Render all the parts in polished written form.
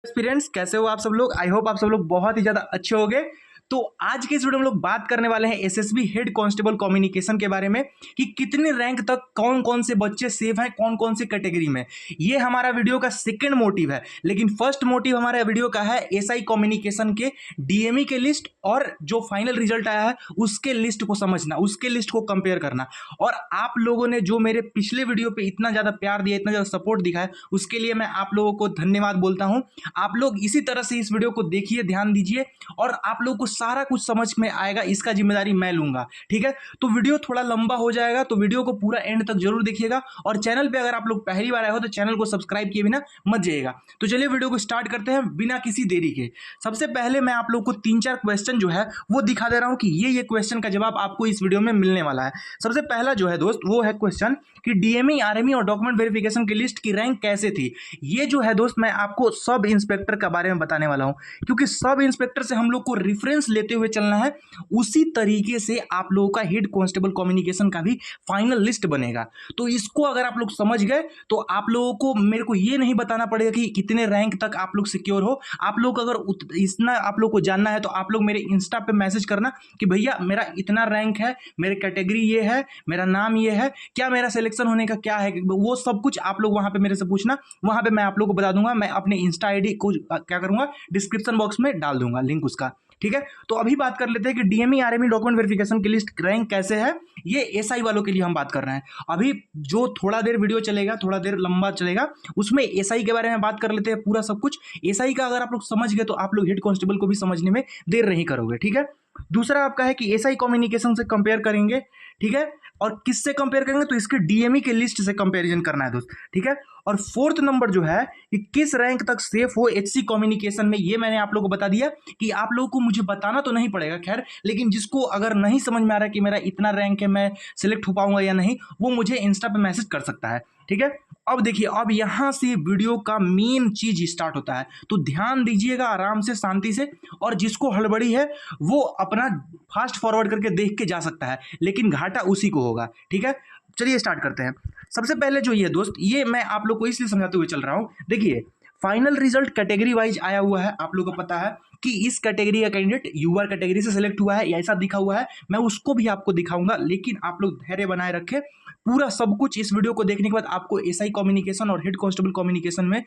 Experience कैसे हो आप सब लोग। आई होप आप सब लोग बहुत ही ज्यादा अच्छे होंगे। तो आज के इस वीडियो में हम लोग बात करने वाले हैं एसएसबी हेड कांस्टेबल कम्युनिकेशन के बारे में कि कितने रैंक तक कौन कौन से बच्चे सेफ हैं, कौन कौन से कैटेगरी में। ये हमारा वीडियो का सेकंड मोटिव है, लेकिन फर्स्ट मोटिव हमारा वीडियो का है एसआई कम्युनिकेशन के डीएमई के लिस्ट और जो फाइनल रिजल्ट आया है उसके लिस्ट को समझना, उसके लिस्ट को कंपेयर करना। और आप लोगों ने जो मेरे पिछले वीडियो पे इतना ज्यादा प्यार दिया, इतना ज्यादा सपोर्ट दिखाया, उसके लिए मैं आप लोगों को धन्यवाद बोलता हूं। आप लोग इसी तरह से इस वीडियो को देखिए, ध्यान दीजिए और आप लोग को सारा कुछ समझ में आएगा। इसका जिम्मेदारी मैं लूंगा, ठीक है। तो वीडियो थोड़ा लंबा हो जाएगा, तो वीडियो को पूरा एंड तक जरूर देखिएगा। और चैनल पे अगर आप लोग पहली बार आए हो तो चैनल को सब्सक्राइब किए बिना मत जाइएगा। तो चलिए वीडियो को स्टार्ट करते हैं बिना किसी देरी के। सबसे पहले मैं आप लोग को 3-4 क्वेश्चन जो है वो दिखा दे रहा हूं कि ये क्वेश्चन का जवाब आपको इस वीडियो में मिलने वाला है। सबसे पहला जो है दोस्त वो है क्वेश्चन कि डीएमई, आरएमई और डॉक्यूमेंट वेरिफिकेशन की लिस्ट की रैंक कैसे थी। ये जो है दोस्त मैं आपको सब इंस्पेक्टर का बारे में बताने वाला हूं, क्योंकि सब इंस्पेक्टर से हम लोग को रेफरेंस लेते हुए चलना है। उसी तरीके से आप लोगों का हेड कांस्टेबल कम्युनिकेशन का भी फाइनल लिस्ट बनेगा। तो इसको अगर आप लोग समझ गए तो आप लोगों को मेरे को ये नहीं बताना पड़ेगा कि कितने रैंक तक आप लोग सिक्योर हो। आप लोग अगर इतना आप लोग को जानना है तो आप लोग मेरे इंस्टा पे मैसेज करना कि भैया मेरा इतना रैंक है, मेरे कैटेगरी ये है, मेरा नाम ये है, क्या मेरा सिलेक्शन होने का क्या है, वो सब कुछ आप लोग वहां पे मेरे से पूछना। वहां पे मैं आप लोग को बता दूंगा। मैं अपने इंस्टा आईडी को क्या करूंगा, डिस्क्रिप्शन बॉक्स में डाल दूंगा लिंक उसका, ठीक है। तो अभी बात कर लेते हैं कि डीएमई, आरएमई डॉक्यूमेंट वेरिफिकेशन की लिस्ट रैंक कैसे है। ये एसआई वालों के लिए हम बात कर रहे हैं। अभी जो थोड़ा देर वीडियो चलेगा, थोड़ा देर लंबा चलेगा, उसमें एसआई के बारे में बात कर लेते हैं पूरा सब कुछ। एसआई का अगर आप लोग समझ गए तो आप लोग हेड कांस्टेबल को भी समझने में देर नहीं करोगे, ठीक है। दूसरा आपका है कि एसआई कम्युनिकेशन से कंपेयर करेंगे, ठीक है। और किससे कंपेयर करेंगे तो इसके डीएमई के लिस्ट से कंपैरिजन करना है दोस्त, ठीक है। और फोर्थ नंबर जो है कि किस रैंक तक सेफ हो एचसी कम्युनिकेशन में, ये मैंने आप लोगों को बता दिया कि आप लोगों को मुझे बताना तो नहीं पड़ेगा, खैर, लेकिन जिसको अगर नहीं समझ में आ रहा है कि मेरा इतना रैंक है, मैं सिलेक्ट हो पाऊंगा या नहीं, वो मुझे इंस्टा पे मैसेज कर सकता है, ठीक है। अब देखिए, अब यहां से वीडियो का मेन चीज स्टार्ट होता है, तो ध्यान दीजिएगा आराम से, शांति से। और जिसको हड़बड़ी है वो अपना फास्ट फॉरवर्ड करके देख के जा सकता है, लेकिन घाटा उसी को होगा, ठीक है। चलिए स्टार्ट करते हैं। सबसे पहले जो ये दोस्त, ये मैं आप लोग को इसलिए समझाते हुए चल रहा हूं। देखिए, फाइनल रिजल्ट कैटेगरी वाइज आया हुआ है। आप लोगों को पता है कि इस कैटेगरी का कैंडिडेट यूआर कैटेगरी से सिलेक्ट हुआ है, ऐसा दिखा हुआ है। मैं उसको भी आपको दिखाऊंगा, लेकिन आप लोग धैर्य बनाए रखें। पूरा सब कुछ इस वीडियो को देखने के बाद आपको एसआई कम्युनिकेशन और हेड कांस्टेबल कम्युनिकेशन में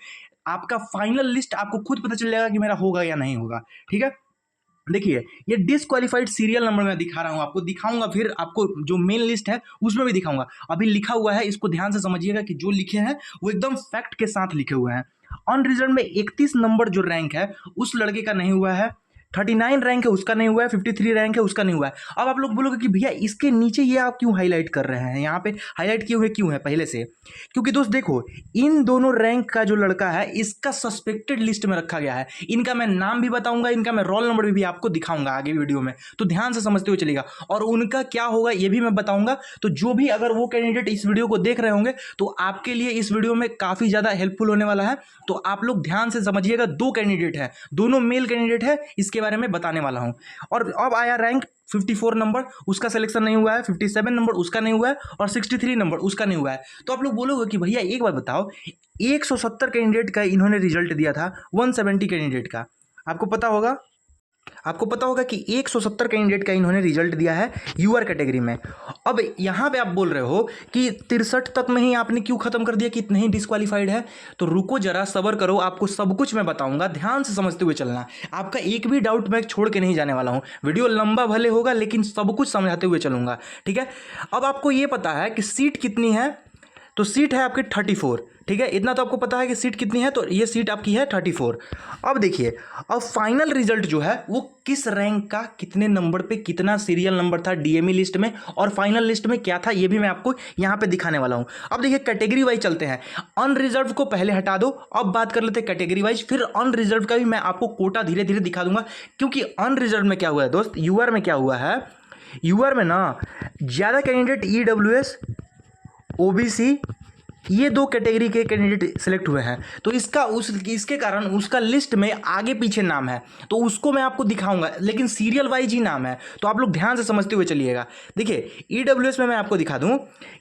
आपका फाइनल लिस्ट आपको खुद पता चल जाएगा कि मेरा होगा या नहीं होगा, ठीक है। देखिए, ये डिसक्वालीफाइड सीरियल नंबर मैं दिखा रहा हूं, आपको दिखाऊंगा, फिर आपको जो मेन लिस्ट है उसमें भी दिखाऊंगा। अभी लिखा हुआ है, इसको ध्यान से समझिएगा कि जो लिखे हैं वो एकदम फैक्ट के साथ लिखे हुए हैं। ऑन रिजल्ट में 31 नंबर जो रैंक है उस लड़के का नहीं हुआ है, 39 रैंक है उसका नहीं हुआ है, 53 रैंक है उसका नहीं हुआ है। अब आप लोग बोलोगे कि भैया इसके नीचे ये आप क्यों हाईलाइट कर रहे हैं, यहाँ पे हाईलाइट किए हुए क्यों है पहले से। क्योंकि दोस्त देखो, इन दोनों रैंक का जो लड़का है इसका सस्पेक्टेड लिस्ट में रखा गया है। इनका मैं नाम भी बताऊंगा, इनका मैं रोल नंबर भी आपको दिखाऊंगा आगे वीडियो में, तो ध्यान से समझते हुए चलेगा। और उनका क्या होगा ये भी मैं बताऊंगा। तो जो भी अगर वो कैंडिडेट इस वीडियो को देख रहे होंगे तो आपके लिए इस वीडियो में काफी ज्यादा हेल्पफुल होने वाला है। तो आप लोग ध्यान से समझिएगा, दो कैंडिडेट है, दोनों मेल कैंडिडेट है, इसके बारे में बताने वाला हूं। और अब आया रैंक 54 नंबर, उसका सिलेक्शन नहीं हुआ है, 57 नंबर उसका नहीं हुआ है, और 63 नंबर उसका नहीं हुआ है। तो आप लोग बोलोगे कि भैया एक बार बताओ, 170 कैंडिडेट का इन्होंने रिजल्ट दिया था, 170 कैंडिडेट का। आपको पता होगा कि 170 कैंडिडेट का इन्होंने रिजल्ट दिया है यूआर कैटेगरी में। अब यहां पे आप बोल रहे हो कि 63 तक में ही आपने क्यों खत्म कर दिया कि इतने ही डिस्क्वालीफाइड है। तो रुको जरा, सब्र करो, आपको सब कुछ मैं बताऊंगा, ध्यान से समझते हुए चलना। आपका एक भी डाउट मैं छोड़ के नहीं जाने वाला हूं। वीडियो लंबा भले होगा लेकिन सब कुछ समझाते हुए चलूंगा, ठीक है। अब आपको यह पता है कि सीट कितनी है, तो सीट है आपकी 34, ठीक है। इतना तो आपको पता है कि सीट कितनी है, तो ये सीट आपकी है 34। अब देखिए, अब फाइनल रिजल्ट जो है वो किस रैंक का, कितने नंबर पे, कितना सीरियल नंबर था डीएमई लिस्ट में और फाइनल लिस्ट में क्या था, ये भी मैं आपको यहां पे दिखाने वाला हूं। अब देखिए, कैटेगरी वाइज चलते हैं। अनरिजर्व को पहले हटा दो, अब बात कर लेते हैं कैटेगरी वाइज। फिर अनरिजर्व का भी मैं आपको कोटा धीरे धीरे दिखा दूंगा, क्योंकि अनरिजर्व में क्या हुआ है दोस्त, यूआर में क्या हुआ है, यूआर में ना ज्यादा कैंडिडेट ईडब्ल्यूएस, ओबीसी, ये दो कैटेगरी के कैंडिडेट सिलेक्ट हुए हैं। तो इसके कारण उसका लिस्ट में आगे पीछे नाम है, तो उसको मैं आपको दिखाऊंगा, लेकिन सीरियल वाइज ही नाम है। तो आप लोग ध्यान से समझते हुए चलिएगा। देखिए, ईडब्ल्यूएस में मैं आपको दिखा दूं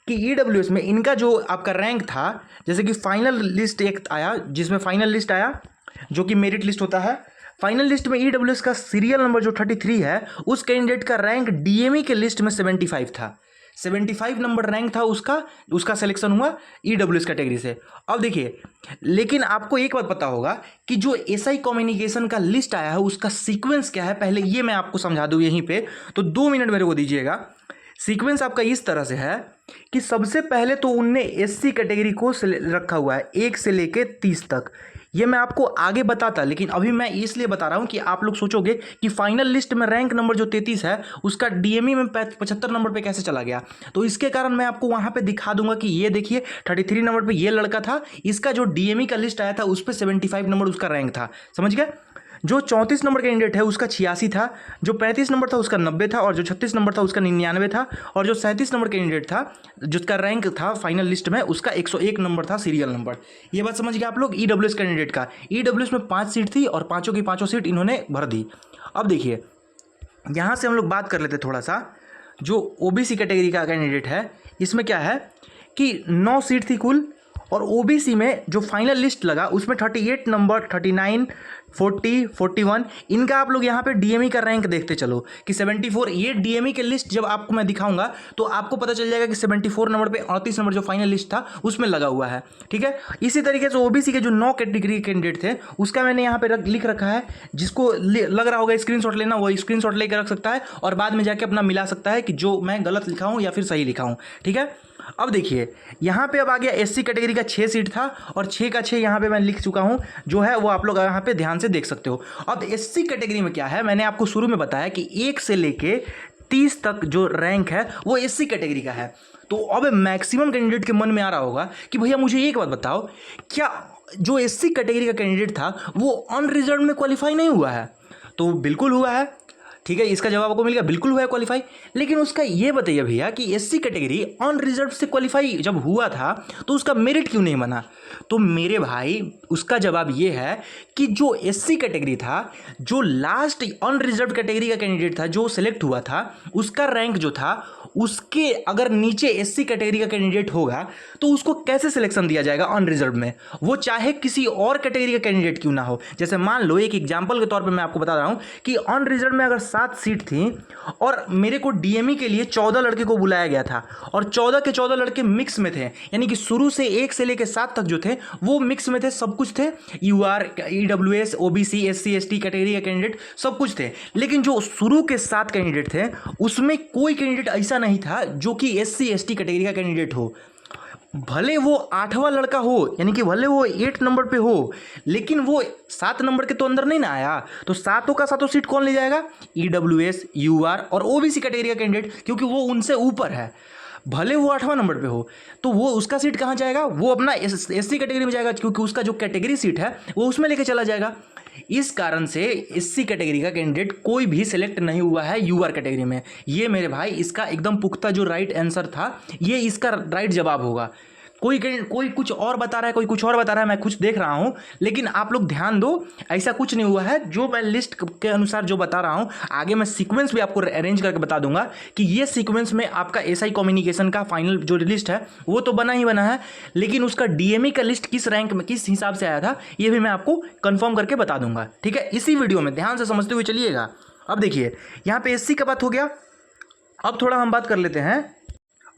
कि ईडब्ल्यूएस में इनका जो आपका रैंक था, जैसे कि फाइनल लिस्ट एक आया, जिसमें फाइनल लिस्ट आया जो कि मेरिट लिस्ट होता है। फाइनल लिस्ट में ईडब्ल्यूएस का सीरियल नंबर जो 33 है, उस कैंडिडेट का रैंक डीएमई के लिस्ट में 75 था। 75 नंबर रैंक था उसका सिलेक्शन हुआ ईडब्ल्यूएस कैटेगरी से। अब देखिए, लेकिन आपको एक बात पता होगा कि जो एसआई कम्युनिकेशन का लिस्ट आया है उसका सीक्वेंस क्या है, पहले ये मैं आपको समझा दूं यहीं पे, तो 2 मिनट मेरे को दीजिएगा। सीक्वेंस आपका इस तरह से है कि सबसे पहले तो उनने एससी कैटेगरी को रखा हुआ है 1 से लेके 30 तक। ये मैं आपको आगे बताता, लेकिन अभी मैं इसलिए बता रहा हूँ कि आप लोग सोचोगे कि फाइनल लिस्ट में रैंक नंबर जो 33 है उसका डीएमई में 75 नंबर पे कैसे चला गया। तो इसके कारण मैं आपको वहाँ पे दिखा दूंगा कि ये देखिए 33 नंबर पे ये लड़का था, इसका जो डीएमई का लिस्ट आया था उस पर 75 नंबर उसका रैंक था, समझ गए। जो 34 नंबर कैंडिडेट है उसका 86 था, जो 35 नंबर था उसका 90 था, और जो 36 नंबर था उसका 99 था, और जो 37 नंबर कैंडिडेट था जिसका रैंक था फाइनल लिस्ट में उसका 101 नंबर था सीरियल नंबर। ये बात समझ गए आप लोग ईडब्ल्यूएस कैंडिडेट का। ईडब्ल्यूएस में 5 सीट थी और पाँचों की पाँचों सीट इन्होंने भर दी। अब देखिए यहाँ से हम लोग बात कर लेते थोड़ा सा, जो ओबीसी कैटेगरी का कैंडिडेट है इसमें क्या है कि 9 सीट थी कुल, और ओबीसी में जो फाइनल लिस्ट लगा उसमें 38 नंबर, 39, 40, 41 इनका आप लोग यहाँ पे डीएमई का रैंक देखते चलो कि 74। ये डीएमई के लिस्ट जब आपको मैं दिखाऊंगा तो आपको पता चल जाएगा कि 74 नंबर पे 38 नंबर जो फाइनल लिस्ट था उसमें लगा हुआ है, ठीक है। इसी तरीके से ओबीसी के जो 9 कैटेगरी कैंडिडेट थे उसका मैंने यहाँ पे लिख रखा है, जिसको लग रहा होगा स्क्रीनशॉट लेना वो स्क्रीनशॉट लेकर रख सकता है और बाद में जाके अपना मिला सकता है कि जो मैं गलत लिखा हूँ या फिर सही लिखा हूँ, ठीक है। अब देखिए यहाँ पे अब आ गया एससी कैटेगरी का 6 सीट था और 6 का 6 यहाँ पे मैं लिख चुका हूँ, जो है वो आप लोग यहाँ पे ध्यान से देख सकते हो। अब एससी कैटेगरी में क्या है, मैंने आपको शुरू में बताया कि 1 से लेके 30 तक जो रैंक है वो एससी कैटेगरी का है। तो अब मैक्सिमम कैंडिडेट के मन में आ रहा होगा कि भैया मुझे एक बात बताओ, क्या जो एससी कैटेगरी का कैंडिडेट था वो अनरिजर्व में क्वालिफाई नहीं हुआ है? तो बिल्कुल हुआ है, ठीक है, इसका जवाब आपको मिल गया, बिल्कुल हुआ है क्वालिफाई। लेकिन उसका ये बताइए भैया कि एससी कैटेगरी अनरिजर्व से क्वालिफाई जब हुआ था तो उसका मेरिट क्यों नहीं बना? तो मेरे भाई उसका जवाब ये है कि जो एससी कैटेगरी था, जो लास्ट अनरिजर्व कैटेगरी का कैंडिडेट था जो सिलेक्ट हुआ था, उसका रैंक जो था उसके अगर नीचे एससी कैटेगरी का कैंडिडेट होगा तो उसको कैसे सिलेक्शन दिया जाएगा अनरिजर्व में, वो चाहे किसी और कैटेगरी का कैंडिडेट क्यों ना हो। जैसे मान लो एक एग्जांपल के तौर पे मैं आपको बता रहा हूं कि अनरिजर्व में अगर 7 सीट थी और मेरे को डीएमई के लिए 14 लड़के को बुलाया गया था और 14 के 14 लड़के मिक्स में थे, यानी कि शुरू से 1 से लेकर 7 तक जो थे वो मिक्स में थे, सब कुछ थे, UR, EWS, OBC, SC, ST category के कैंडिडेट सब कुछ थे। लेकिन जो शुरू के 7 कैंडिडेट थे उसमें कोई कैंडिडेट ऐसा नहीं था जो कि एससी एसटी कैटेगरी का कैंडिडेट हो, भले वो 8वां लड़का हो, यानी कि भले वो 8 नंबर पे हो, लेकिन वो 7 नंबर के तो अंदर नहीं ना आया। तो 7 का 7 सीट कौन ले जाएगा? ईडब्ल्यूएस, यूआर और ओबीसी कैटेगरी का कैंडिडेट, क्योंकि वो उनसे ऊपर है, भले वो 8वां नंबर पे हो। तो वो उसका सीट कहाँ जाएगा? वो अपना एससी कैटेगरी में जाएगा, क्योंकि उसका जो कैटेगरी सीट है वो उसमें लेके चला जाएगा। इस कारण से एससी कैटेगरी का कैंडिडेट कोई भी सिलेक्ट नहीं हुआ है यूआर कैटेगरी में। ये मेरे भाई इसका एकदम पुख्ता जो राइट आंसर था, ये इसका राइट जवाब होगा। कोई कुछ और बता रहा है, कोई कुछ और बता रहा है, मैं कुछ देख रहा हूं, लेकिन आप लोग ध्यान दो, ऐसा कुछ नहीं हुआ है। जो मैं लिस्ट के अनुसार जो बता रहा हूं, आगे मैं सीक्वेंस भी आपको अरेंज करके बता दूंगा कि ये सीक्वेंस में आपका एसआई कम्युनिकेशन का फाइनल जो लिस्ट है वो तो बना ही बना है, लेकिन उसका डीएमई का लिस्ट किस रैंक में किस हिसाब से आया था ये भी मैं आपको कंफर्म करके बता दूंगा, ठीक है। इसी वीडियो में ध्यान से समझते हुए चलिएगा। अब देखिए यहाँ पे एससी का बात हो गया, अब थोड़ा हम बात कर लेते हैं,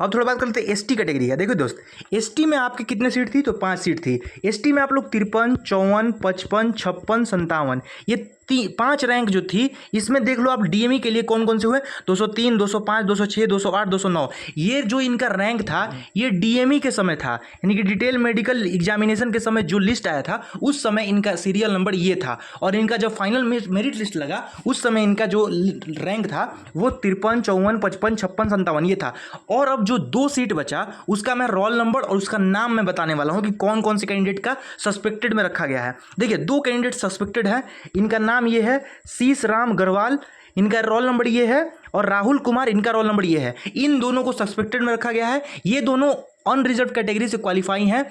अब थोड़ा बात कर लेते हैं एसटी कैटेगरी का। देखो दोस्त, एसटी में आपके कितने सीट थी? तो 5 सीट थी। एसटी में आप लोग 53, 54, 55, 56, 57 ये 5 रैंक जो थी, इसमें देख लो आप डीएमई के लिए कौन कौन से हुए, 203, 205, 206, 208, 209। ये जो इनका रैंक था ये डीएमई के समय था, यानी कि डिटेल मेडिकल एग्जामिनेशन के समय जो लिस्ट आया था उस समय इनका सीरियल नंबर ये था, और इनका जब फाइनल मेरिट लिस्ट लगा उस समय इनका जो रैंक था वो 53, 54, 55, 56, 57 ये था। और अब जो 2 सीट बचा उसका मैं रोल नंबर और उसका नाम मैं बताने वाला हूँ कि कौन कौन से कैंडिडेट का सस्पेक्टेड में रखा गया है। देखिए 2 कैंडिडेट सस्पेक्टेड है, इनका नाम ये है शीश राम गरवाल, इनका रोल नंबर ये है, और राहुल कुमार इनका रोल नंबर ये है। इन दोनों को सस्पेक्टेड में रखा गया है। ये दोनों अनरिजर्व कैटेगरी से क्वालिफाई हैं।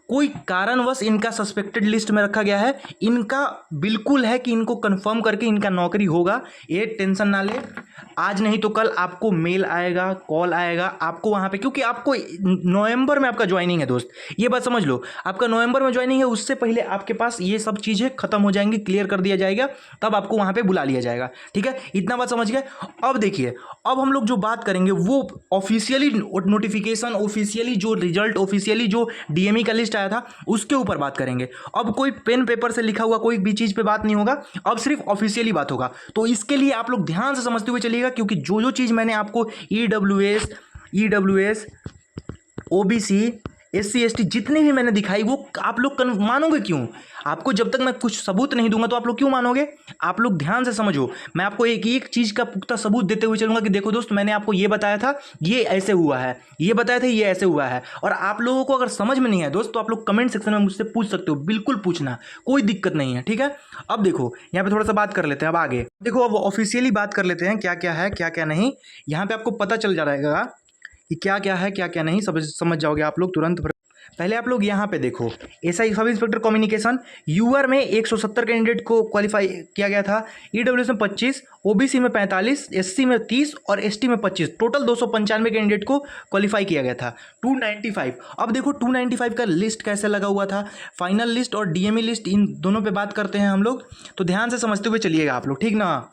कोई कारणवश इनका सस्पेक्टेड लिस्ट में रखा गया है, इनका बिल्कुल है कि इनको कंफर्म करके इनका नौकरी होगा, ये टेंशन ना ले। आज नहीं तो कल आपको मेल आएगा, कॉल आएगा आपको वहाँ पे, क्योंकि आपको नवंबर में आपका ज्वाइनिंग है दोस्त, ये बात समझ लो। आपका नवंबर में ज्वाइनिंग है, उससे पहले आपके पास ये सब चीज़ें खत्म हो जाएंगी, क्लियर कर दिया जाएगा, तब आपको वहाँ पे बुला लिया जाएगा। ठीक है, इतना बात समझ गए। अब देखिए, अब हम लोग जो बात करेंगे वो ऑफिशियली नोटिफिकेशन, ऑफिशियली जो रिजल्ट, ऑफिशियली जो डीएमई का लिस्ट आया था उसके ऊपर बात करेंगे। अब कोई पेन पेपर से लिखा हुआ कोई भी चीज़ पे बात नहीं होगा, अब सिर्फ ऑफिशियली बात होगा। तो इसके लिए आप लोग ध्यान से समझते हुए चलिएगा, क्योंकि जो जो चीज़ मैंने आपको ईडब्ल्यूएस, ओबीसी, एससी एसटी जितने भी मैंने दिखाई वो आप लोग मानोगे क्यों? आपको जब तक मैं कुछ सबूत नहीं दूंगा तो आप लोग क्यों मानोगे? आप लोग ध्यान से समझो, मैं आपको एक एक चीज़ का पुख्ता सबूत देते हुए चलूंगा कि देखो दोस्त, मैंने आपको ये बताया था, ये ऐसे हुआ है, ये बताया था, ये ऐसे हुआ है। और आप लोगों को अगर समझ में नहीं है दोस्त, तो आप लोग कमेंट सेक्शन में मुझसे पूछ सकते हो, बिल्कुल पूछना, कोई दिक्कत नहीं है। ठीक है, अब देखो यहाँ पे थोड़ा सा बात कर लेते हैं। अब आगे देखो, अब ऑफिशियली बात कर लेते हैं क्या क्या है क्या क्या नहीं। यहाँ पे आपको पता चल जाएगा कि क्या क्या है क्या क्या नहीं, सब समझ जाओगे आप लोग तुरंत। पहले आप लोग यहाँ पे देखो, एसआई सब इंस्पेक्टर कम्युनिकेशन, यूआर में 170 कैंडिडेट को क्वालिफाई किया गया था, ईडब्ल्यूएस में 25, ओबीसी में 45, एससी में 30 और एसटी में 25, टोटल 295 कैंडिडेट को क्वालिफाई किया गया था। 295, अब देखो 295 का लिस्ट कैसे लगा हुआ था, फाइनल लिस्ट और डीएमई लिस्ट, इन दोनों पे बात करते हैं हम लोग, तो ध्यान से समझते हुए चलिएगा आप लोग, ठीक ना।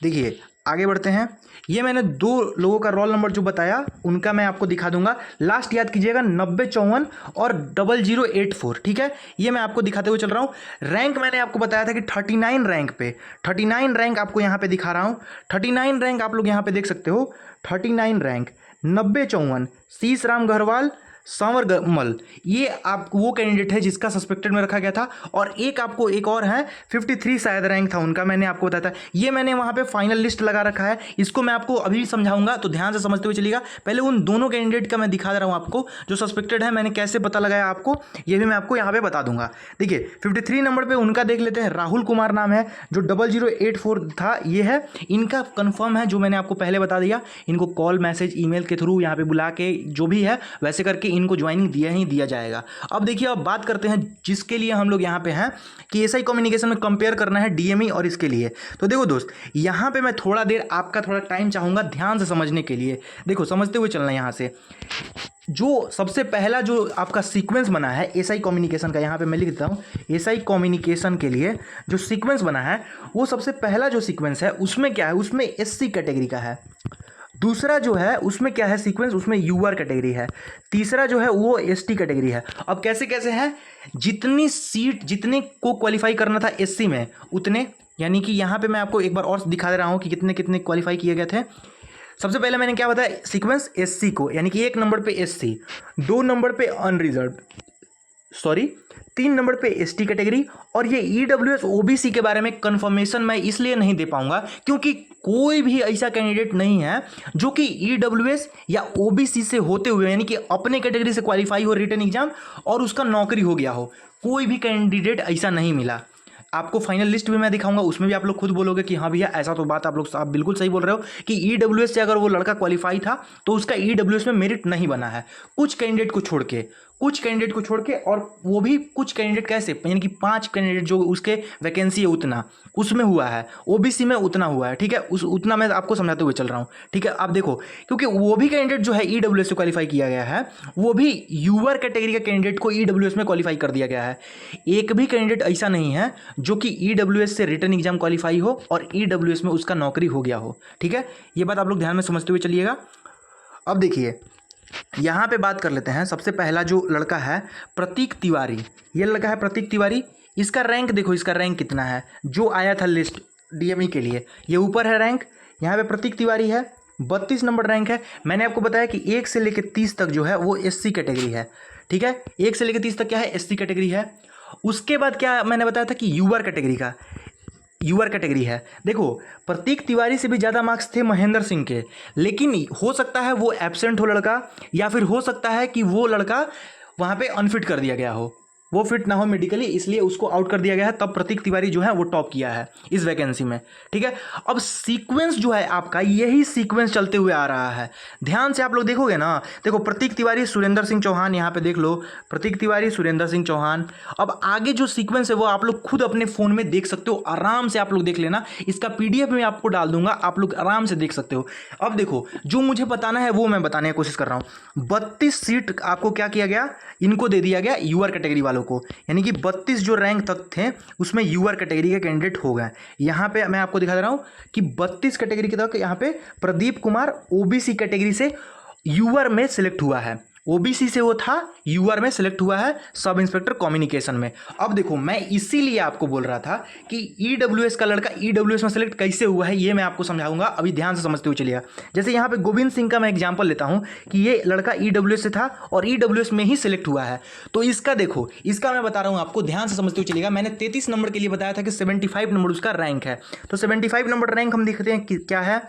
देखिए आगे बढ़ते हैं। ये मैंने दो लोगों का रोल नंबर जो बताया उनका मैं आपको दिखा दूंगा, लास्ट याद कीजिएगा 9054 और 0084। ठीक है, ये मैं आपको दिखाते हुए चल रहा हूँ। रैंक मैंने आपको बताया था कि 39 रैंक पे, 39 रैंक आपको यहाँ पे दिखा रहा हूँ। 39 रैंक आप लोग यहाँ पे देख सकते हो, 39 रैंक 9054, शीश राम घरवाल, संवर गमल, ये आप वो कैंडिडेट है जिसका सस्पेक्टेड में रखा गया था। और एक आपको एक और है 53 शायद रैंक था उनका, मैंने आपको बताया था, ये मैंने वहाँ पे फाइनल लिस्ट लगा रखा है, इसको मैं आपको अभी समझाऊंगा, तो ध्यान से समझते हुए चलिएगा। पहले उन दोनों कैंडिडेट का मैं दिखा दे रहा हूँ आपको जो सस्पेक्टेड है, मैंने कैसे पता लगाया आपको ये भी मैं आपको यहाँ पे बता दूंगा। देखिए 53 नंबर पर उनका देख लेते हैं, राहुल कुमार नाम है, जो 0084 था ये है, इनका कन्फर्म है, जो मैंने आपको पहले बता दिया, इनको कॉल मैसेज ईमेल के थ्रू यहाँ पे बुला के जो भी है वैसे करके इनको ज्वाइनिंग दिया ही दिया जाएगा। अब देखिए, अब बात करते हैं जिसके लिए हम लोग यहाँ पे हैं कि एसआई कम्युनिकेशन में कंपेयर करना है डीएमई और इसके लिए। तो देखो दोस्त, यहाँ पे मैं थोड़ा देर आपका थोड़ा टाइम चाहूँगा ध्यान से समझने के लिए। देखो समझते हुए चलना, यहाँ से जो सबसे पहला जो आपका सीक्वेंस बना है एसआई कम्युनिकेशन का, यहाँ पे मैं लिख देता हूँ, एसआई कम्युनिकेशन के लिए जो सीक्वेंस बना है वो सबसे पहला जो सीक्वेंस है उसमें क्या है, उसमें एससी कैटेगरी का है। दूसरा जो है उसमें क्या है सीक्वेंस, उसमें यूआर कैटेगरी है। तीसरा जो है वो एसटी कैटेगरी है। अब कैसे कैसे है, जितनी सीट जितने को क्वालिफाई करना था एससी में उतने, यानी कि यहाँ पे मैं आपको एक बार और दिखा दे रहा हूँ कि कितने कितने क्वालिफाई किए गए थे। सबसे पहले मैंने क्या बताया, सीक्वेंस एससी को, यानी कि 1 नंबर पे एससी, 2 नंबर पे अनरिजर्व, सॉरी 3 नंबर पे एसटी कैटेगरी। और ये ईडब्ल्यूएस ओबीसी के बारे में कंफर्मेशन मैं इसलिए नहीं दे पाऊंगा क्योंकि कोई भी ऐसा कैंडिडेट नहीं है जो कि ईडब्ल्यूएस या ओबीसी से होते हुए, यानी कि अपने कैटेगरी से क्वालिफाई हो रिटन एग्जाम और उसका नौकरी हो गया हो, कोई भी कैंडिडेट ऐसा नहीं मिला। आपको फाइनल लिस्ट भी मैं दिखाऊंगा, उसमें भी आप लोग खुद बोलोगे कि हाँ भैया ऐसा तो बात आप बिल्कुल सही बोल रहे हो कि ईडब्ल्यूएस से अगर वो लड़का क्वालिफाई था तो उसका ईडब्ल्यूएस में मेरिट नहीं बना है, कुछ कैंडिडेट को छोड़ के, और वो भी कुछ कैंडिडेट कैसे, यानी कि 5 कैंडिडेट जो उसके वैकेंसी है उतना उसमें हुआ है, ओबीसी में उतना हुआ है। ठीक है, उतना मैं आपको समझाते हुए चल रहा हूँ। ठीक है, आप देखो, क्योंकि वो भी कैंडिडेट जो है ईडब्ल्यूएस से क्वालिफाई किया गया है, वो भी यूआर कैटेगरी का कैंडिडेट को ईडब्ल्यूएस में क्वालिफाई कर दिया गया है। एक भी कैंडिडेट ऐसा नहीं है जो कि ईडब्ल्यूएस से रिटन एग्जाम क्वालिफाई हो और ईडब्ल्यूएस में उसका नौकरी हो गया हो। ठीक है, ये बात आप लोग ध्यान में समझते हुए चलिएगा। अब देखिए यहाँ पे बात कर लेते हैं, सबसे पहला जो लड़का है प्रतीक तिवारी, ये लड़का है प्रतीक तिवारी। इसका रैंक देखो, इसका रैंक कितना है जो आया था लिस्ट डीएमई के लिए, ये ऊपर है रैंक। यहाँ पे प्रतीक तिवारी है, 32 नंबर रैंक है। मैंने आपको बताया कि 1 से लेकर 30 तक जो है वो एससी कैटेगरी है। ठीक है, 1 से लेकर 30 तक क्या है, एससी कैटेगरी है। उसके बाद क्या मैंने बताया था कि यूआर कैटेगरी है। देखो प्रतीक तिवारी से भी ज़्यादा मार्क्स थे महेंद्र सिंह के, लेकिन हो सकता है वो एब्सेंट हो लड़का, या फिर हो सकता है कि वो लड़का वहाँ पे अनफिट कर दिया गया हो। वो फिट ना हो मेडिकली, इसलिए उसको आउट कर दिया गया है। तब प्रतीक तिवारी जो है वो टॉप किया है इस वैकेंसी में, ठीक है। अब सीक्वेंस जो है आपका, यही सीक्वेंस चलते हुए आ रहा है। ध्यान से आप लोग देखोगे ना, देखो प्रतीक तिवारी, सुरेंद्र सिंह चौहान, यहाँ पे देख लो प्रतीक तिवारी, सुरेंद्र सिंह चौहान। अब आगे जो सीक्वेंस है वो आप लोग खुद अपने फोन में देख सकते हो, आराम से आप लोग देख लेना। इसका पीडीएफ में आपको डाल दूंगा, आप लोग आराम से देख सकते हो। अब देखो, जो मुझे बताना है वो मैं बताने की कोशिश कर रहा हूँ। 32 सीट आपको क्या किया गया, इनको दे दिया गया यूआर कैटेगरी वालों को, यानी कि 32 जो रैंक तक थे उसमें यूआर कैटेगरी के कैंडिडेट हो गए। यहाँ पे मैं आपको दिखा दे रहा हूँ कि 32 कैटेगरी के तक यहाँ पे प्रदीप कुमार ओबीसी कैटेगरी से यूआर में सिलेक्ट हुआ है, ओबीसी से वो था, यूआर में सिलेक्ट हुआ है सब इंस्पेक्टर कम्युनिकेशन में। अब देखो, मैं इसीलिए आपको बोल रहा था कि ईडब्ल्यूएस का लड़का ईडब्ल्यूएस में सिलेक्ट कैसे हुआ है ये मैं आपको समझाऊंगा, अभी ध्यान से समझते हुए चलिएगा। जैसे यहाँ पे गोविंद सिंह का मैं एग्जांपल लेता हूँ कि ये लड़का ईडब्ल्यूएस से था और ईडब्ल्यूएस में ही सिलेक्ट हुआ है। तो इसका देखो, इसका मैं बता रहा हूँ आपको, ध्यान से समझते हुए चलिएगा। मैंने 33 नंबर के लिए बताया था कि 75 नंबर उसका रैंक है, तो 75 नंबर रैंक हम देखते हैं कि क्या है।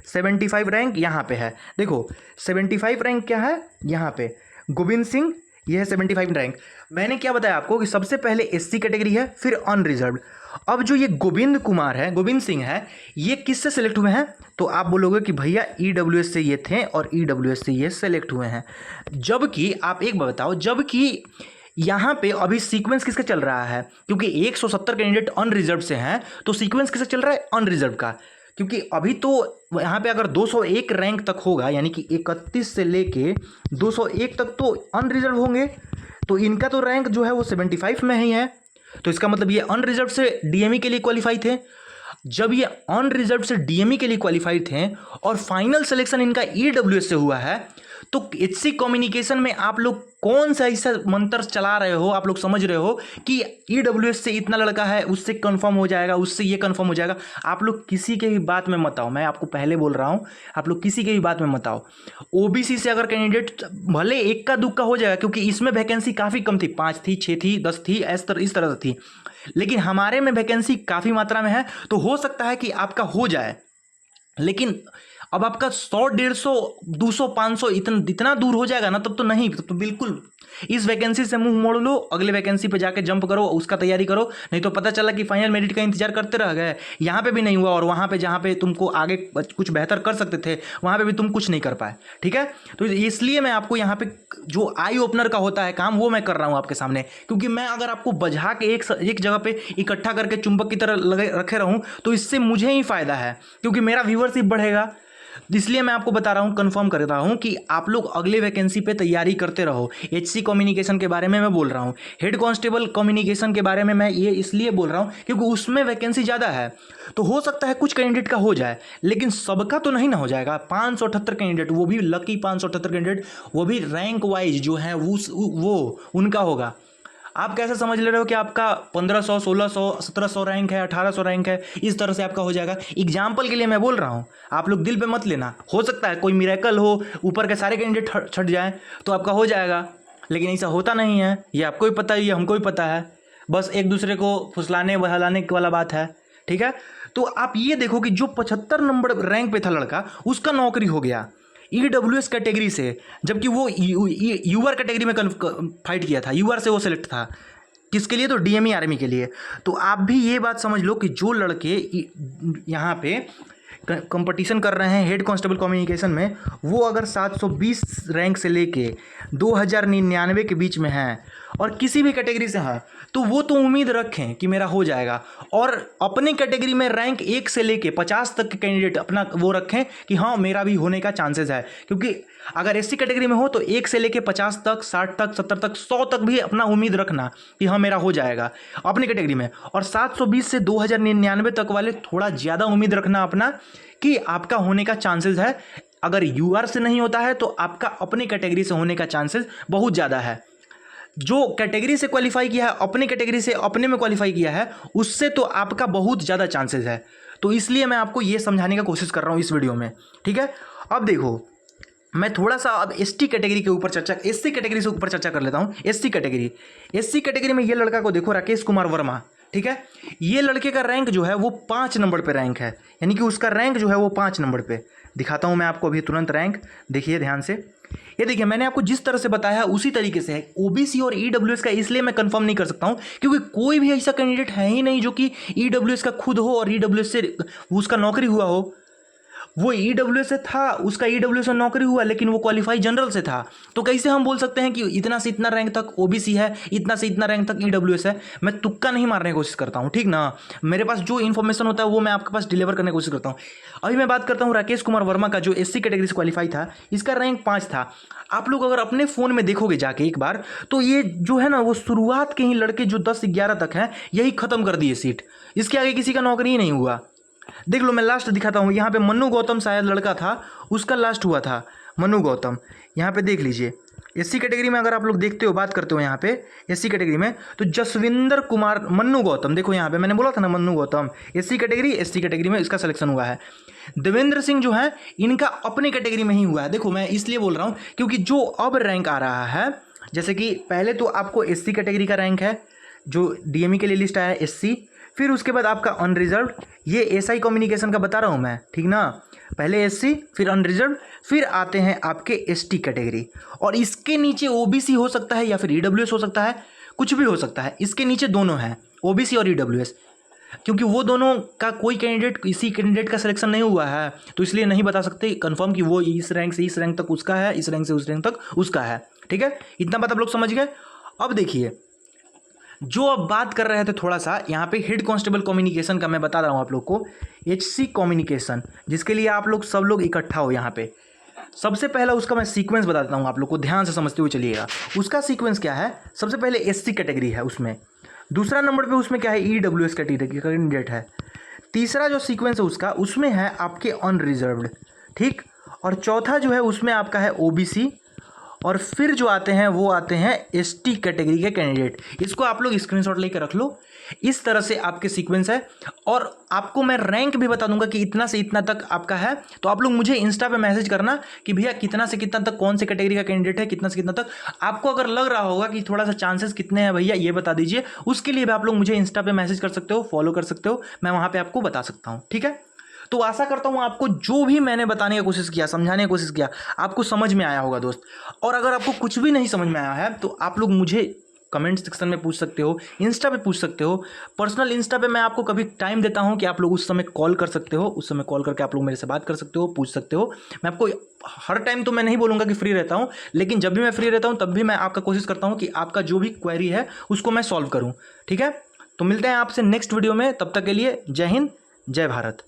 75 रैंक यहाँ पे है, देखो 75 रैंक क्या है यहाँ पे, गोविंद सिंह, यह है 75 रैंक। मैंने क्या बताया आपको कि सबसे पहले एससी कैटेगरी है, फिर अनरिजर्व्ड। अब जो ये गोविंद कुमार है, गोविंद सिंह है, ये किससे सेलेक्ट हुए हैं, तो आप बोलोगे कि भैया ईडब्ल्यूएस से ये थे और ईडब्ल्यूएस से ये सेलेक्ट हुए हैं। जबकि आप एक बात बताओ, जबकि यहाँ पे अभी सीक्वेंस किसका चल रहा है, क्योंकि 170 कैंडिडेट अनरिजर्व से हैं, तो सीक्वेंस किसका चल रहा है, अनरिजर्व का। क्योंकि अभी तो यहाँ पे अगर 201 रैंक तक होगा, यानी कि 31 से लेके 201 तक तो अनरिजर्व होंगे, तो इनका तो रैंक जो है वो 75 में ही है। तो इसका मतलब ये अनरिजर्व से डीएमई के लिए क्वालिफाई थे। जब ये अनरिजर्व से डीएमई के लिए क्वालिफाइड थे और फाइनल सिलेक्शन इनका ईडब्ल्यूएस से हुआ है, तो एचसी कम्युनिकेशन में आप लोग कौन सा ऐसा मंत्र चला रहे हो, आप लोग समझ रहे हो कि ईडब्ल्यूएस से इतना लड़का है, उससे कंफर्म हो जाएगा, उससे ये कंफर्म हो जाएगा। आप लोग किसी के भी बात में मत आओ, मैं आपको पहले बोल रहा हूँ, आप लोग किसी के भी बात में मत आओ। ओबीसी से अगर कैंडिडेट भले एक का दुक्का हो जाएगा, क्योंकि इसमें वैकेंसी काफ़ी कम थी, 5 थी, 6 थी, 10 थी, इस तरह से थी, लेकिन हमारे में वैकेंसी काफ़ी मात्रा में है, तो हो सकता है कि आपका हो जाए। लेकिन अब आपका 100, 150, 200, 500 इतना दूर हो जाएगा ना, तब तो नहीं, तब तो बिल्कुल इस वैकेंसी से मुंह मोड़ लो, अगले वैकेंसी पे जाके जंप करो, उसका तैयारी करो। नहीं तो पता चला कि फाइनल मेरिट का इंतजार करते रह गए, यहाँ पे भी नहीं हुआ, और वहाँ पे जहाँ पे तुमको आगे कुछ बेहतर कर सकते थे वहाँ पे भी तुम कुछ नहीं कर पाए, ठीक है। तो इसलिए मैं आपको यहाँ पे जो आई ओपनर का होता है काम, वो मैं कर रहा हूँ आपके सामने, क्योंकि मैं अगर आपको बजा के एक जगह पे इकट्ठा करके चुंबक की तरह लगे रखे रहूँ, तो इससे मुझे ही फायदा है, क्योंकि मेरा व्यूअरशिप बढ़ेगा। इसलिए मैं आपको बता रहा हूँ, कंफर्म कर रहा हूँ कि आप लोग अगले वैकेंसी पे तैयारी करते रहो। एचसी कम्युनिकेशन के बारे में मैं बोल रहा हूँ, हेड कांस्टेबल कम्युनिकेशन के बारे में मैं ये इसलिए बोल रहा हूँ क्योंकि उसमें वैकेंसी ज़्यादा है। तो हो सकता है कुछ कैंडिडेट का हो जाए, लेकिन सबका तो नहीं ना हो जाएगा। 578 कैंडिडेट, वो भी लकी 578 कैंडिडेट, वो भी रैंक वाइज जो है वो उनका होगा। आप कैसे समझ ले रहे हो कि आपका 1500, 1600, 1700 रैंक है, 1800 रैंक है, इस तरह से आपका हो जाएगा। एग्जाम्पल के लिए मैं बोल रहा हूँ, आप लोग दिल पे मत लेना। हो सकता है कोई मिरेकल हो, ऊपर के सारे कैंडिडेट छट जाएँ तो आपका हो जाएगा, लेकिन ऐसा होता नहीं है। ये आपको भी पता है, ये हमको भी पता है, बस एक दूसरे को फुसलाने बहलाने वाला बात है, ठीक है। तो आप ये देखो कि जो 75 नंबर रैंक पे था लड़का, उसका नौकरी हो गया ईडब्ल्यूएस कैटेगरी से, जबकि वो यूआर कैटेगरी में फाइट किया था, यूआर से वो सेलेक्ट था। किसके लिए, तो डीएमई आर्मी के लिए। तो आप भी ये बात समझ लो कि जो लड़के यहाँ पे कंपटीशन कर रहे हैं हेड कांस्टेबल कम्युनिकेशन में, वो अगर 720 रैंक से लेके 2099 के बीच में हैं और किसी भी कैटेगरी से हैं, तो वो तो उम्मीद रखें कि मेरा हो जाएगा। और अपने कैटेगरी में रैंक 1 से लेके 50 तक के कैंडिडेट अपना वो रखें कि हाँ मेरा भी होने का चांसेस है। क्योंकि अगर एससी कैटेगरी में हो तो 1 से लेके 50 तक, 60 तक, 70 तक, 100 तक भी अपना उम्मीद रखना कि हाँ मेरा हो जाएगा अपनी कैटेगरी में। और 720 से 2099 तक वाले थोड़ा ज़्यादा उम्मीद रखना अपना कि आपका होने का चांसेस है। अगर यूआर से नहीं होता है तो आपका अपनी कैटेगरी से होने का चांसेस बहुत ज़्यादा है। जो कैटेगरी से क्वालिफाई किया है, अपने कैटेगरी से अपने में क्वालिफाई किया है, उससे तो आपका बहुत ज़्यादा चांसेस है। तो इसलिए मैं आपको ये समझाने का कोशिश कर रहा हूँ इस वीडियो में, ठीक है। अब देखो, मैं थोड़ा सा अब एसटी कैटेगरी के ऊपर एससी कैटेगरी से ऊपर चर्चा कर लेता हूँ। एससी कैटेगरी में ये लड़का को देखो, राकेश कुमार वर्मा, ठीक है। ये लड़के का रैंक जो है वो 5 नंबर पे रैंक है, यानी कि उसका रैंक जो है वो 5 नंबर पे। दिखाता हूँ मैं आपको अभी तुरंत रैंक, देखिए ध्यान से। ये देखिए मैंने आपको जिस तरह से बताया है उसी तरीके से है। ओबीसी और ईडब्ल्यूएस का इसलिए मैं कंफर्म नहीं कर सकता हूँ क्योंकि कोई भी ऐसा कैंडिडेट है ही नहीं जो कि ईडब्ल्यूएस का खुद हो और ईडब्ल्यूएस से उसका नौकरी हुआ हो। वो ईडब्ल्यूएस से था, उसका ईडब्ल्यूएस में नौकरी हुआ, लेकिन वो क्वालिफाई जनरल से था। तो कैसे हम बोल सकते हैं कि इतना से इतना रैंक तक ओबीसी है, इतना से इतना रैंक तक ईडब्ल्यूएस है। मैं तुक्का नहीं मारने की कोशिश करता हूँ, ठीक ना। मेरे पास जो इन्फॉर्मेशन होता है वो मैं आपके पास डिलीवर करने की कोशिश करता हूँ। अभी मैं बात करता हूँ राकेश कुमार वर्मा का, जो एससी कैटेगरी से क्वालिफाई था। इसका रैंक 5 था। आप लोग अगर अपने फ़ोन में देखोगे जाके एक बार, तो ये जो है ना वो शुरुआत के ही लड़के जो 10-11 तक हैं यही ख़त्म कर दिए सीट। इसके आगे किसी का नौकरी ही नहीं हुआ। देख लो मैं लास्ट दिखाता हूँ, यहाँ पे मन्नू गौतम शायद लड़का था, उसका लास्ट हुआ था मन्नू गौतम। यहाँ पे देख लीजिए एससी कैटेगरी में अगर आप लोग देखते हो, बात करते हो यहाँ पे एससी कैटेगरी में, तो जसविंदर कुमार मन्नू गौतम, देखो यहाँ पे मैंने बोला था ना मन्नू गौतम, एससी कैटेगरी में इसका सिलेक्शन हुआ है। देवेंद्र सिंह जो है इनका अपने कैटेगरी में ही हुआ है। देखो मैं इसलिए बोल रहा हूँ क्योंकि जो अब रैंक आ रहा है, जैसे कि पहले तो आपको एससी कैटेगरी का रैंक है जो डीएमई के लिए लिस्ट आया है एससी, फिर उसके बाद आपका अनरिजर्व, ये एसआई कम्युनिकेशन का बता रहा हूँ मैं, ठीक ना। पहले एससी, फिर अनरिजर्व, फिर आते हैं आपके एसटी कैटेगरी, और इसके नीचे ओबीसी हो सकता है या फिर ईडब्ल्यूएस हो सकता है, कुछ भी हो सकता है। इसके नीचे दोनों हैं, ओबीसी और ईडब्ल्यूएस, क्योंकि वो दोनों का कोई कैंडिडेट, इसी कैंडिडेट का सिलेक्शन नहीं हुआ है, तो इसलिए नहीं बता सकते कंफर्म कि वो इस रैंक से इस रैंक तक उसका है, इस रैंक से उस रैंक तक उसका है, ठीक है। इतना बात आप लोग समझ गए। अब देखिए जो अब बात कर रहे थे थोड़ा सा यहाँ पे हेड कांस्टेबल कम्युनिकेशन का, मैं बता रहा हूँ आप लोग को, एचसी कम्युनिकेशन, जिसके लिए आप लोग सब लोग इकट्ठा हो यहाँ पे। सबसे पहला उसका मैं सीक्वेंस बता देता हूँ आप लोग को, ध्यान से समझते हुए चलिएगा। उसका सीक्वेंस क्या है, सबसे पहले एससी कैटेगरी है उसमें, दूसरा नंबर पर उसमें क्या है ईडब्ल्यूएस कैटेगरी का कैंडिडेट है, तीसरा जो सीक्वेंस है उसका उसमें है आपके अनरिजर्व्ड, ठीक, और चौथा जो है उसमें आपका है ओबीसी, और फिर जो आते हैं वो आते हैं एसटी कैटेगरी के कैंडिडेट। इसको आप लोग स्क्रीनशॉट लेकर रख लो। इस तरह से आपके सीक्वेंस है, और आपको मैं रैंक भी बता दूंगा कि इतना से इतना तक आपका है। तो आप लोग मुझे इंस्टा पे मैसेज करना कि भैया कितना से कितना तक कौन से कैटेगरी का कैंडिडेट है, कितना से कितना तक। आपको अगर लग रहा होगा कि थोड़ा सा चांसेस कितने हैं भैया ये बता दीजिए, उसके लिए भी आप लोग मुझे इंस्टा पे मैसेज कर सकते हो, फॉलो कर सकते हो, मैं वहाँ पर आपको बता सकता हूँ, ठीक है। तो आशा करता हूँ आपको जो भी मैंने बताने की कोशिश किया, समझाने की कोशिश किया, आपको समझ में आया होगा दोस्त। और अगर आपको कुछ भी नहीं समझ में आया है तो आप लोग मुझे कमेंट सेक्शन में पूछ सकते हो, इंस्टा पे पूछ सकते हो। पर्सनल इंस्टा पे मैं आपको कभी टाइम देता हूँ कि आप लोग उस समय कॉल कर सकते हो, उस समय कॉल करके आप लोग मेरे से बात कर सकते हो, पूछ सकते हो। मैं आपको हर टाइम तो मैं नहीं बोलूँगा कि फ्री रहता हूँ, लेकिन जब भी मैं फ्री रहता हूँ तब भी मैं आपका कोशिश करता हूँ कि आपका जो भी क्वेरी है उसको मैं सॉल्व करूँ, ठीक है। तो मिलते हैं आपसे नेक्स्ट वीडियो में, तब तक के लिए जय हिंद, जय भारत।